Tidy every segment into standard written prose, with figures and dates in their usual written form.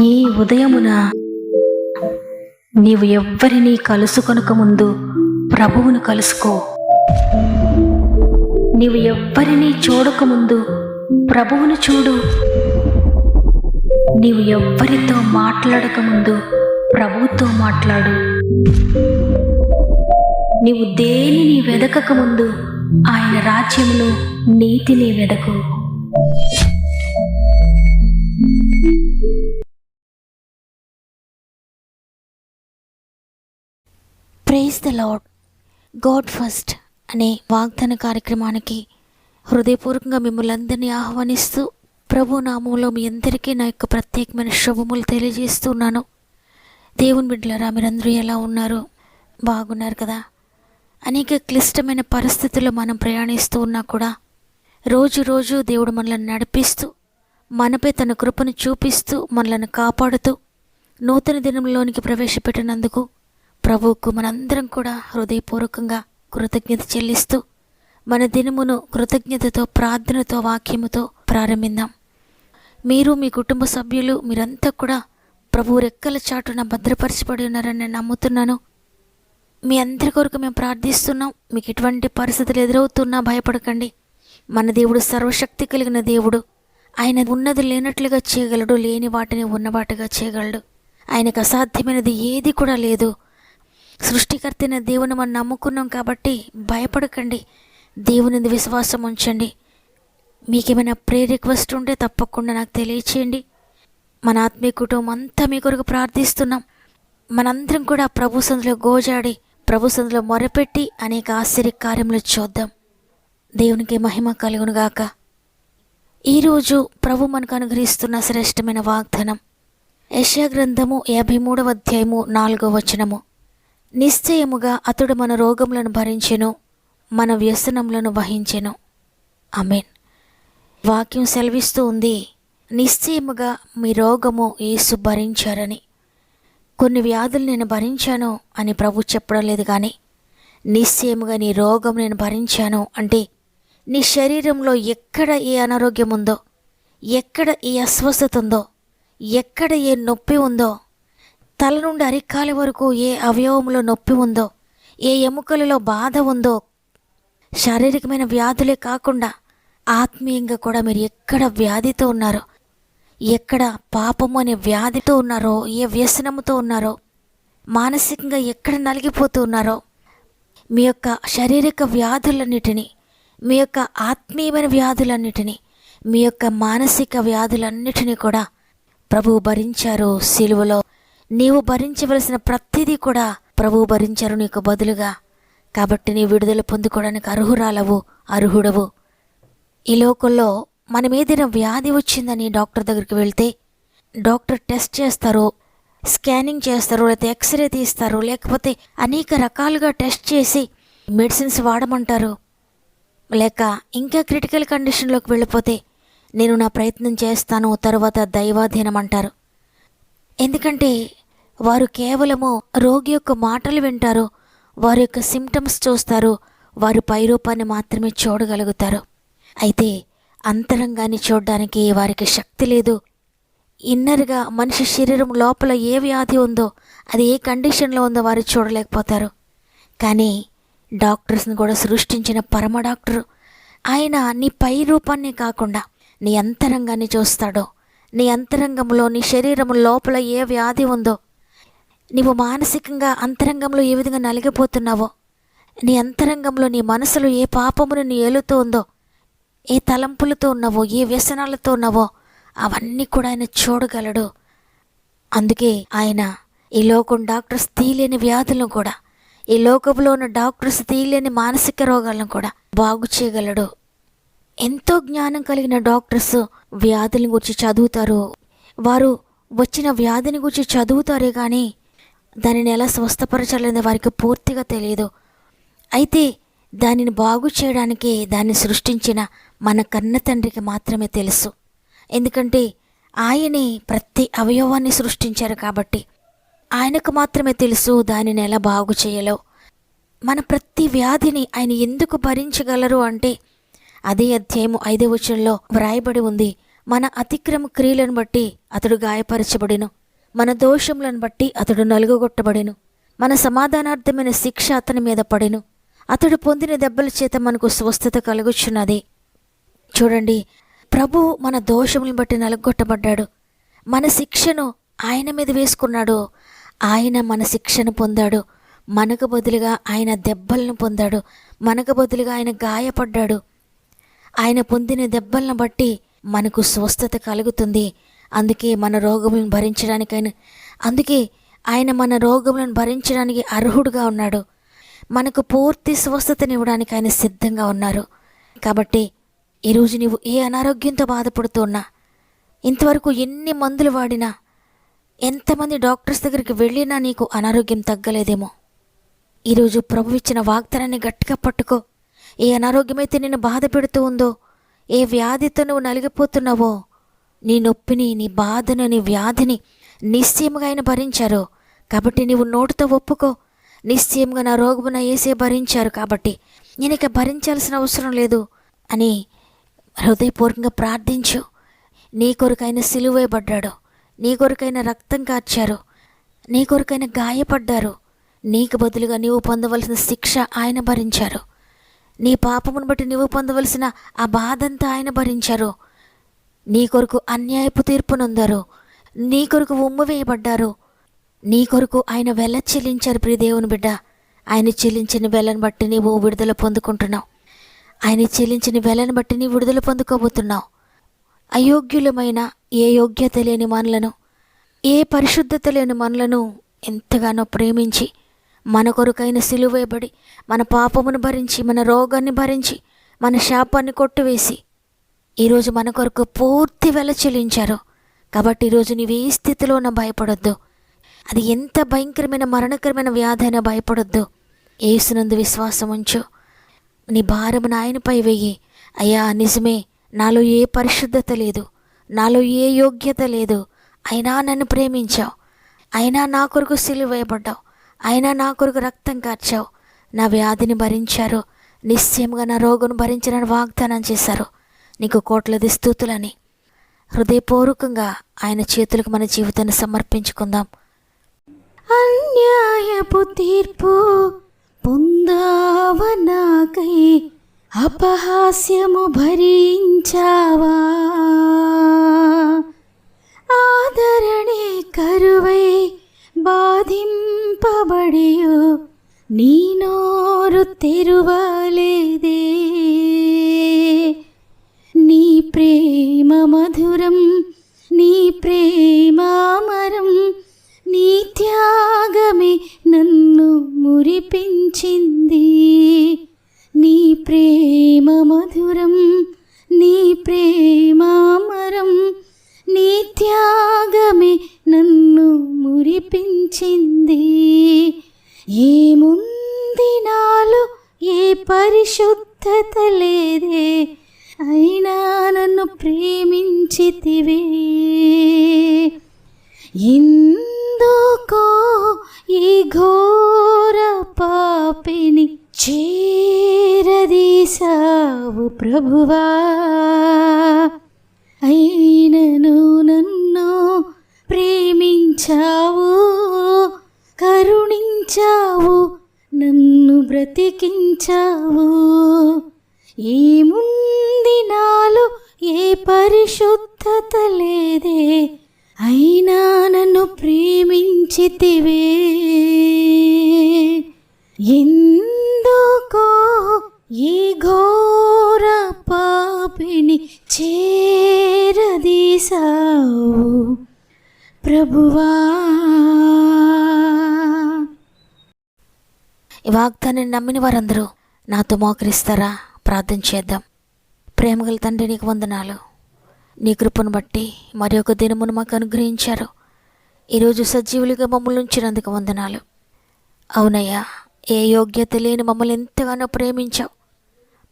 ఈ ఉదయమున నీవు ఎవ్వరినీ కలుసుకొనక ముందు ప్రభువును కలుసుకో. నీవు ఎవ్వరినీ చూడకముందు ప్రభువును చూడు. నీవు ఎవ్వరితో మాట్లాడకముందు ప్రభువుతో మాట్లాడు. నీవు దేనిని వెదకకముందు ఆయన రాజ్యమును నీతిని వెదకు. Praise the lord. God first అనే వాగ్దాన కార్యక్రమానికి హృదయపూర్వకంగా మిమ్మల్ని అందరినీ ఆహ్వానిస్తూ ప్రభు నామంలో మీ అందరికీ నా యొక్క ప్రత్యేకమైన శుభములు తెలియజేస్తున్నాను. దేవుని బిడ్డలారా, మీరందరూ ఎలా ఉన్నారు? బాగున్నారు కదా? అనేక క్లిష్టమైన పరిస్థితుల్లో మనం ప్రయాణిస్తూ ఉన్నా కూడా రోజు రోజు దేవుడు మనల్ని నడిపిస్తూ మనపై తన కృపను చూపిస్తూ మనల్ని కాపాడుతూ నూతన దినంలోనికి ప్రవేశపెట్టినందుకు ప్రభువుకు మనందరం కూడా హృదయపూర్వకంగా కృతజ్ఞత చెల్లిస్తూ మన దినమును కృతజ్ఞతతో ప్రార్థనతో వాక్యముతో ప్రారంభిద్దాం. మీరు మీ కుటుంబ సభ్యులు మీరంతా కూడా ప్రభువు రెక్కల చాటున భద్రపరచబడి ఉన్నారని నేను నమ్ముతున్నాను. మీ అందరి కొరకు మేము ప్రార్థిస్తున్నాం. మీకు ఎటువంటి పరిస్థితులు ఎదురవుతున్నా భయపడకండి. మన దేవుడు సర్వశక్తి కలిగిన దేవుడు. ఆయన ఉన్నది లేనట్లుగా చేయగలడు, లేని వాటిని ఉన్నవాటిగా చేయగలడు. ఆయనకు అసాధ్యమైనది ఏది కూడా లేదు. సృష్టికర్త అయిన దేవుని మనం నమ్ముకున్నాం కాబట్టి భయపడకండి. దేవుని విశ్వాసం ఉంచండి. మీకేమైనా రిక్వెస్ట్ ఉంటే తప్పకుండా నాకు తెలియచేయండి. మన ఆత్మీయ కుటుంబం అంతా మీ కొరకు ప్రార్థిస్తున్నాం. మనందరం కూడా ప్రభు సందులో గోజాడి ప్రభు సందులో మొరపెట్టి అనేక ఆశ్చర్య కార్యములు చూద్దాం. దేవునికి మహిమ కలుగునుగాక. ఈరోజు ప్రభు మనకు అనుగ్రహిస్తున్న శ్రేష్టమైన వాగ్దానం యెషయా గ్రంథము 53వ అధ్యాయము 4వ వచనము. నిశ్చయముగా అతడు మన రోగములను భరించెను, మన వ్యసనములను వహించెను. ఆమేన్. వాక్యం సెలవిస్తూ ఉంది, నిశ్చయముగా మీ రోగము యేసు భరించారని. కొన్ని వ్యాధులు నేను భరించాను అని ప్రభు చెప్పడం లేదు, కానీ నిశ్చయముగా నీ రోగం నేను భరించాను అంటే నీ శరీరంలో ఎక్కడ ఏ అనారోగ్యం ఉందో, ఎక్కడ ఏ అస్వస్థత ఉందో, ఎక్కడ ఏ నొప్పి ఉందో, తల నుండి అరికాల వరకు ఏ అవయవంలో నొప్పి ఉందో, ఏ ఎముకలలో బాధ ఉందో, శారీరకమైన వ్యాధులే కాకుండా ఆత్మీయంగా కూడా మీరు ఎక్కడ వ్యాధితో ఉన్నారో, ఎక్కడ పాపము అనే వ్యాధితో ఉన్నారో, ఏ వ్యసనముతో ఉన్నారో, మానసికంగా ఎక్కడ నలిగిపోతూ ఉన్నారో, మీ యొక్క శారీరక వ్యాధులన్నిటినీ, మీ యొక్క ఆత్మీయమైన వ్యాధులన్నిటినీ, మీ యొక్క మానసిక వ్యాధులన్నిటినీ కూడా ప్రభువు భరించారు సిలువలో. నీవు భరించవలసిన ప్రతిదీ కూడా ప్రభువు భరించారు నీకు బదులుగా. కాబట్టి నీ విడుదల పొందుకోవడానికి అర్హురాలవు, అర్హుడవు. ఈ లోకంలో మనం ఏదైనా వ్యాధి వచ్చిందని డాక్టర్ దగ్గరికి వెళ్తే డాక్టర్ టెస్ట్ చేస్తారు, స్కానింగ్ చేస్తారు, లేకపోతే ఎక్స్రే తీస్తారు, లేకపోతే అనేక రకాలుగా టెస్ట్ చేసి మెడిసిన్స్ వాడమంటారు. లేక ఇంకా క్రిటికల్ కండిషన్లోకి వెళ్ళిపోతే నేను నా ప్రయత్నం చేస్తాను, తర్వాత దైవాధీనం అంటారు. ఎందుకంటే వారు కేవలము రోగి యొక్క మాటలు వింటారు, వారి యొక్క సిమ్టమ్స్ చూస్తారు, వారు పైరూపాన్ని మాత్రమే చూడగలుగుతారు. అయితే అంతరంగాన్ని చూడడానికి వారికి శక్తి లేదు. ఇన్నర్గా మనిషి శరీరం లోపల ఏ వ్యాధి ఉందో, అది ఏ కండిషన్లో ఉందో వారు చూడలేకపోతారు. కానీ డాక్టర్స్ని కూడా సృష్టించిన పరమ డాక్టరు ఆయన నీ పై రూపాన్ని కాకుండా నీ అంతరంగాన్ని చూస్తాడో, నీ అంతరంగంలో నీ శరీరం లోపల ఏ వ్యాధి ఉందో, నీవు మానసికంగా అంతరంగంలో ఏ విధంగా నలిగిపోతున్నావో, నీ అంతరంగంలో నీ మనసులో ఏ పాపమును నీ ఏలుతూ ఉందో, ఏ తలంపులతో ఉన్నావో, ఏ వ్యసనాలతో ఉన్నావో అవన్నీ కూడా ఆయన చూడగలడు. అందుకే ఆయన ఈ లోకం డాక్టర్స్ తీయలేని వ్యాధులను కూడా, ఈ లోకంలో ఉన్న డాక్టర్స్ తీయలేని మానసిక రోగాలను కూడా బాగు చేయగలడు. ఎంతో జ్ఞానం కలిగిన డాక్టర్స్ వ్యాధులను గురించి చదువుతారు, వారు వచ్చిన వ్యాధిని గురించి చదువుతారే కానీ దానిని ఎలా స్వస్థపరచాలనేది వారికి పూర్తిగా తెలియదు. అయితే దానిని బాగు చేయడానికి దాన్ని సృష్టించిన మన కన్న తండ్రికి మాత్రమే తెలుసు. ఎందుకంటే ఆయనే ప్రతి అవయవాన్ని సృష్టించారు కాబట్టి ఆయనకు మాత్రమే తెలుసు దానిని ఎలా బాగు చేయాలో. మన ప్రతి వ్యాధిని ఆయన ఎందుకు భరించగలరు అంటే అదే అధ్యాయము 5వ వచనంలో వ్రాయబడి ఉంది, మన అతిక్రమ క్రియలను బట్టి అతడు గాయపరచబడెను, మన దోషములను బట్టి అతడు నలుగగొట్టబడెను, మన సమాధానార్థమైన శిక్ష అతని మీద పడెను, అతడు పొందిన దెబ్బల చేత మనకు స్వస్థత కలుగుచున్నది. చూడండి, ప్రభు మన దోషములను బట్టి నలుగొట్టబడ్డాడు. మన శిక్షను ఆయన మీద వేసుకున్నాడు. ఆయన మన శిక్షను పొందాడు. మనకు బదులుగా ఆయన దెబ్బలను పొందాడు. మనకు బదులుగా ఆయన గాయపడ్డాడు. ఆయన పొందిన దెబ్బలను బట్టి మనకు స్వస్థత కలుగుతుంది. అందుకే మన రోగములను అందుకే ఆయన మన రోగములను భరించడానికి అర్హుడుగా ఉన్నాడు. మనకు పూర్తి స్వస్థతనివ్వడానికి ఆయన సిద్ధంగా ఉన్నారు. కాబట్టి ఈరోజు నీవు ఏ అనారోగ్యంతో బాధపడుతున్నా, ఇంతవరకు ఎన్ని మందులు వాడినా, ఎంతమంది డాక్టర్స్ దగ్గరికి వెళ్ళినా నీకు అనారోగ్యం తగ్గలేదేమో. ఈరోజు ప్రభు ఇచ్చిన వాగ్దానాన్ని గట్టిగా పట్టుకో. ఏ అనారోగ్యమైతే నిన్ను బాధ పెడుతూ ఉందో, ఏ వ్యాధితో నువ్వు నలిగిపోతున్నావో, నీ నొప్పిని, నీ బాధను, నీ వ్యాధిని నిశ్చయముగా ఆయన భరించారు. కాబట్టి నీవు నోటితో ఒప్పుకో, నిశ్చయంగా నా రోగము నా యేసే భరించారు, కాబట్టి నేను ఇక భరించాల్సిన అవసరం లేదు అని హృదయపూర్వకంగా ప్రార్థించు. నీ కొరకైన సిలువేయబడ్డాడు, నీ కొరకైన రక్తం కార్చారు, నీ కొరకైన గాయపడ్డారు. నీకు బదులుగా నీవు పొందవలసిన శిక్ష ఆయన భరించారు. నీ పాపమును బట్టి నీవు పొందవలసిన ఆ బాధంతా ఆయన భరించారు. నీ కొరకు అన్యాయపు తీర్పునొందారు, నీ కొరకు ఉమ్ము వేయబడ్డారు, నీ కొరకు ఆయన వెల చెల్లించారు. ప్రియ దేవుని బిడ్డ, ఆయన చెల్లించిన వెలను బట్టి నీవు విడుదల పొందుకుంటున్నావు. ఆయన చెల్లించిన వెలను బట్టి నీ విడుదల పొందుకోబోతున్నావు. అయోగ్యులమైన, ఏ యోగ్యత లేని మనలను, ఏ పరిశుద్ధత లేని మనలను ఎంతగానో ప్రేమించి మన కొరకైన సిలువేయబడి, మన పాపమును భరించి, మన రోగాన్ని భరించి, మన శాపాన్ని కొట్టివేసి ఈరోజు మన కొరకు పూర్తి వెల చెల్లించారు. కాబట్టి ఈరోజు నీవు ఏ స్థితిలోనూ భయపడొద్దు. అది ఎంత భయంకరమైన మరణకరమైన వ్యాధి అయినా భయపడొద్దు. యేసునందు విశ్వాసం ఉంచు. నీ భారమును ఆయనపై వెయ్యి. అయ్యా, నిజమే, నాలో ఏ పరిశుద్ధత లేదు, నాలో ఏ యోగ్యత లేదు, అయినా నన్ను ప్రేమించావు, అయినా నా కొరకు సిలువేయబడ్డావు, అయినా నా కొరకు రక్తం కార్చావు, నా వ్యాధిని భరించారు, నిశ్చయంగా నా రోగును భరించాలని వాగ్దానం చేశారు. నీకు కోట్లది స్తుతులని హృదయపూర్వకంగా ఆయన చేతులకు మన జీవితాన్ని సమర్పించుకుందాం. అన్యాయపు తీర్పు పొందావ నాకై, అపహాస్యము భరించావా, ఆదరణే కరువై బాధింపబడియు నీ నోరు తెరువలేదే. నీ ప్రేమ మధురం, నీ ప్రేమామరం, నీ త్యాగమే నన్ను మురిపించింది. నీ ప్రేమ మధురం, నీ ప్రేమామరం, నీ త్యాగమే నన్ను మురిపించింది. ఏముంది నాలో ఏ పరిశుద్ధత లేదే, అయినా నన్ను ప్రేమించితివే. ఎందుకో ఈ ఘోర పాపిని చేరదీసావు ప్రభువా, అయినను నన్ను ప్రేమించావు, కరుణించావు, నన్ను బ్రతికించావు. ఏముంది నాలో ఏ పరిశుద్ధత లేదే, అయినా నన్ను ప్రేమించితివే. ఎందుకో ఈ ఘోర పాపిని చేరదీసావు ప్రభువా. ఈ వాగ్దాన్ని నమ్మిన వారందరూ నాతో మోకరిస్తారా? ప్రార్థన చేద్దాం. ప్రేమగల తండ్రి, నీకు వందనాలు. నీ కృపను బట్టి మరి ఒక దినమును మాకు అనుగ్రహించారు. ఈరోజు సజీవులుగా మమ్మల్ని ఉంచినందుకు వందనాలు. అవునయ్యా, ఏ యోగ్యత లేని మమ్మల్ని ఎంతగానో ప్రేమించావు.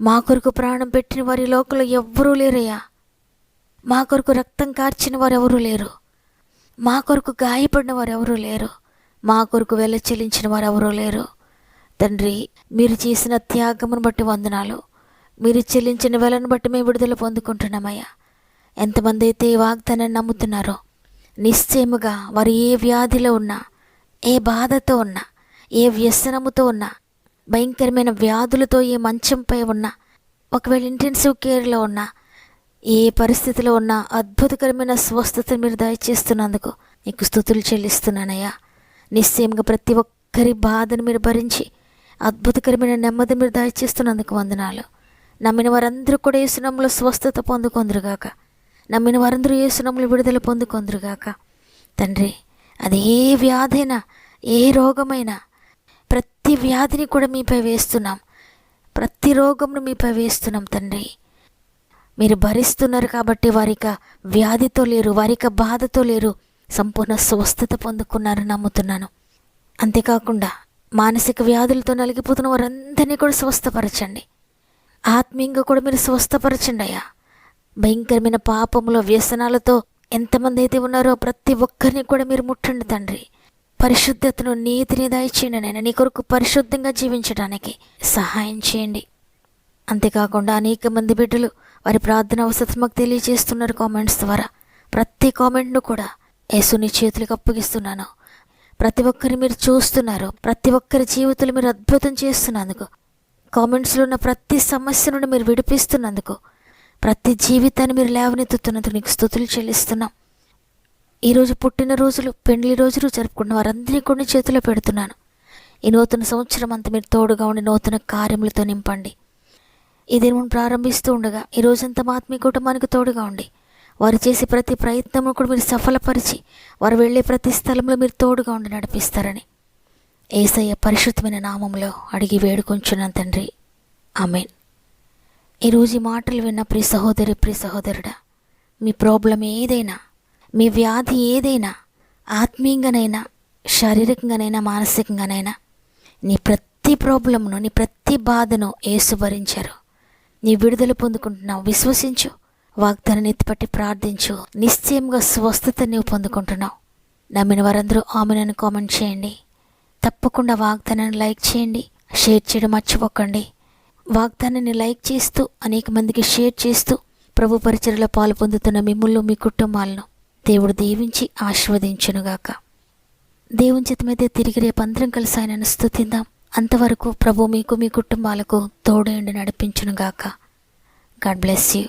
మా కొరకు ప్రాణం పెట్టిన వారి లోకంలో ఎవ్వరూ లేరయ్యా. మా కొరకు రక్తం కార్చిన వారు ఎవరూ లేరు. మా కొరకు గాయపడిన వారు ఎవరూ లేరు. మా కొరకు వెల చెల్లించిన వారు ఎవరూ లేరు. తండ్రి, మీరు చేసిన త్యాగమును బట్టి వందనాలు. మీరు చెల్లించిన వెలను బట్టి మేము విడుదల పొందుకుంటున్నామయ్యా. ఎంతమంది అయితే ఈ వాగ్దానాన్ని నమ్ముతున్నారో నిశ్చయముగా వారు ఏ వ్యాధిలో ఉన్నా, ఏ బాధతో ఉన్నా, ఏ వ్యసనముతో ఉన్నా, భయంకరమైన వ్యాధులతో ఏ మంచంపై ఉన్నా, ఒకవేళ ఇంటెన్సివ్ కేర్లో ఉన్నా, ఏ పరిస్థితిలో ఉన్నా అద్భుతకరమైన స్వస్థత మీరు దయచేస్తున్నందుకు నీకు స్తుతులు చెల్లిస్తున్నానయ్యా. నిశ్చయంగా ప్రతి ఒక్కరి బాధను మీరు భరించి అద్భుతకరమైన నెమ్మది మీరు దయచేస్తున్నందుకు వందనాలు. నమ్మిన వారందరూ కూడా యేసునామములో స్వస్థత పొందుకొందురుగాక. నమ్మిన వారందరూ యేసునామములో విడుదల పొందుకొందురుగాక. తండ్రి, అది ఏ వ్యాధైనా, ఏ రోగమైనా, ప్రతి వ్యాధిని కూడా మీపై వేస్తున్నాం, ప్రతి రోగంను మీపై వేస్తున్నాం తండ్రి. మీరు భరిస్తున్నారు కాబట్టి వారిక వ్యాధితో లేరు, వారిక బాధతో లేరు, సంపూర్ణ స్వస్థత పొందుకున్నారు నమ్ముతున్నాను. అంతేకాకుండా మానసిక వ్యాధులతో నలిగిపోతున్న వారందరినీ కూడా స్వస్థపరచండి. ఆత్మీయంగా కూడా మీరు స్వస్థపరచండి అయ్యా. భయంకరమైన పాపములో వ్యసనాలతో ఎంతమంది అయితే ఉన్నారో ప్రతి ఒక్కరిని కూడా మీరు ముట్టండి తండ్రి. పరిశుద్ధతను, నీతిని దయచేయండి నాయన. నీ కొరకు పరిశుద్ధంగా జీవించడానికి సహాయం చేయండి. అంతేకాకుండా అనేక మంది బిడ్డలు వారి ప్రార్థన అవసరం మాకు తెలియజేస్తున్నారు కామెంట్స్ ద్వారా. ప్రతి కామెంట్ను కూడా యేసుని చేతులకు అప్పగిస్తున్నాను. ప్రతి ఒక్కరిని మీరు చూస్తున్నారు, ప్రతి ఒక్కరి జీవితంలో మీరు అద్భుతం చేస్తున్నందుకు, కామెంట్స్లో ఉన్న ప్రతి సమస్య నుండి మీరు విడిపిస్తున్నందుకు, ప్రతి జీవితాన్ని మీరు లేవనెత్తుతున్నందుకు నీకు స్తుతులు చెల్లిస్తున్నాం. ఈరోజు పుట్టినరోజులు, పెండ్లి రోజులు జరుపుకున్న వారందరినీ కూడా చేతిలో పెడుతున్నాను. ఈ నూతన సంవత్సరం అంతా మీరు తోడుగా ఉండి నూతన కార్యములతో నింపండి. ఈ దినం ప్రారంభిస్తూ ఉండగా ఈ రోజంతా మా ఆత్మీయ కుటుంబానికి తోడుగా ఉండి వారు చేసే ప్రతి ప్రయత్నము కూడా మీరు సఫలపరిచి వారు వెళ్ళే ప్రతి స్థలంలో మీరు తోడుగా ఉండి నడిపిస్తారని యేసయ్య పరిశుద్ధమైన నామంలో అడిగి వేడుకొంచున్నాను తండ్రి. ఆమేన్. ఈరోజు ఈ మాటలు విన్న ప్రియ సహోదరి, ప్రియ సహోదరుడా, మీ ప్రాబ్లం ఏదైనా, మీ వ్యాధి ఏదైనా, ఆత్మీయంగానైనా, శారీరకంగానైనా, మానసికంగానైనా, నీ ప్రతి ప్రాబ్లంను, నీ ప్రతి బాధను యేసు భరించారు. నీ విడుదల పొందుకుంటున్నావు. విశ్వసించు, వాగ్దానాన్ని ఎత్తిపట్టి ప్రార్థించు. నిశ్చయంగా స్వస్థత నీవు పొందుకుంటున్నావు. నమ్మిన వారందరూ ఆమెనని కామెంట్ చేయండి. తప్పకుండా వాగ్దానాన్ని లైక్ చేయండి, షేర్ చేయడం మర్చిపోకండి. వాగ్దానాన్ని లైక్ చేస్తూ అనేక మందికి షేర్ చేస్తూ ప్రభు పరిచర్యలో పాలు పొందుతున్న మిమ్మల్ని, మీ కుటుంబాలను దేవుడు దీవించి ఆశీర్వదించునుగాక. దేవుని చిత్తమైతే తిరిగి రేపు అందరం కలిసి ఆయనను స్తుతిద్దాం. అంతవరకు ప్రభు మీకు, మీ కుటుంబాలకు తోడేండి నడిపించునుగాక. God bless you.